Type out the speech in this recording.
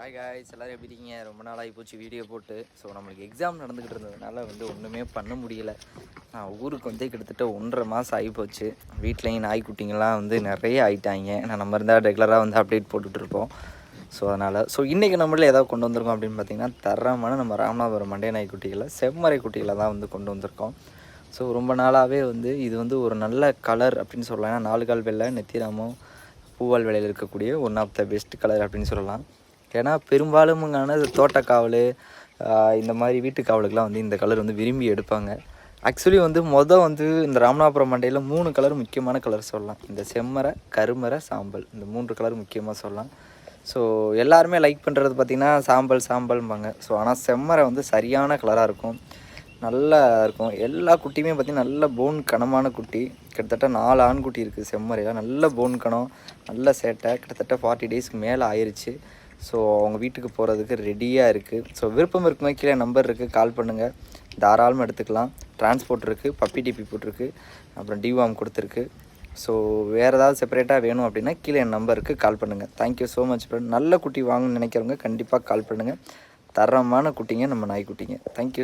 Hi guys, எல்லோரும் எப்படி இருக்கீங்க? ரொம்ப நாள் ஆகி போச்சு வீடியோ போட்டு. ஸோ நம்மளுக்கு எக்ஸாம் நடந்துக்கிட்டு இருந்ததுனால ஒன்றுமே பண்ண முடியல. நான் ஊருக்கு கிட்டத்தட்ட 1.5 மாதம் ஆகி போச்சு. வீட்லேயும் நாய்க்குட்டிங்கெல்லாம் நிறைய ஆகிட்டாங்க. நம்ம இருந்தால் ரெகுலராக அப்டேட் போட்டுட்ருப்போம். ஸோ அதனால் இன்றைக்கி நம்மளே ஏதாவது கொண்டு வந்திருக்கோம் அப்படின்னு பார்த்திங்கன்னா, தரமான நம்ம ராமநாதபுரம் மண்டை நாய்க்குட்டிகளை செம்மறை குட்டிகளை தான் கொண்டு வந்திருக்கோம். ஸோ ரொம்ப நாளாகவே இது ஒரு நல்ல கலர் அப்படின்னு சொல்லலாம். ஏன்னா 4 கால் வெள்ளை நெத்திராமம் பூவால் வேலையில் இருக்கக்கூடிய one of the best colour அப்படின்னு சொல்லலாம். ஏன்னா பெரும்பாலுமான தோட்டக்காவல் இந்த மாதிரி வீட்டு காவலுக்கெலாம் இந்த கலர் விரும்பி எடுப்பாங்க. ஆக்சுவலி இந்த ராமநாதபுரம் மண்டையில் 3 கலர் முக்கியமான கலர் சொல்லலாம். இந்த செம்மறை, கருமறை, சாம்பல், இந்த 3 கலர் முக்கியமாக சொல்லலாம். ஸோ எல்லாருமே லைக் பண்ணுறது பார்த்திங்கன்னா சாம்பல்ம்பாங்க. ஸோ ஆனால் செம்மறை சரியான கலராக இருக்கும், நல்லா இருக்கும். எல்லா குட்டியுமே பார்த்திங்கன்னா நல்ல போன் கனமான குட்டி. கிட்டத்தட்ட 4 ஆண்குட்டி இருக்குது செம்மறையில். நல்ல போன் கனம், நல்ல சேட்டை. கிட்டத்தட்ட 40 டேஸ்க்கு மேலே ஆயிடுச்சு. ஸோ அவங்க வீட்டுக்கு போகிறதுக்கு ரெடியாக இருக்குது. ஸோ விருப்பம் இருக்குமே கீழே நம்பர் இருக்குது, கால் பண்ணுங்கள். தாராளமாக எடுத்துக்கலாம். டிரான்ஸ்போர்ட் இருக்குது, பப்பி டிபி போட்டிருக்கு, அப்புறம் டிவார்ம் கொடுத்துருக்கு. ஸோ வேறு ஏதாவது செப்பரேட்டாக வேணும் அப்படின்னா கீழே என் நம்பருக்கு கால் பண்ணுங்கள். Thank you so much friend. நல்ல குட்டி வாங்கணும்னு நினைக்கிறவங்க கண்டிப்பாக கால் பண்ணுங்கள். தரமான குட்டிங்க நம்ம நாய்க்குட்டிங்க. தேங்க்யூ.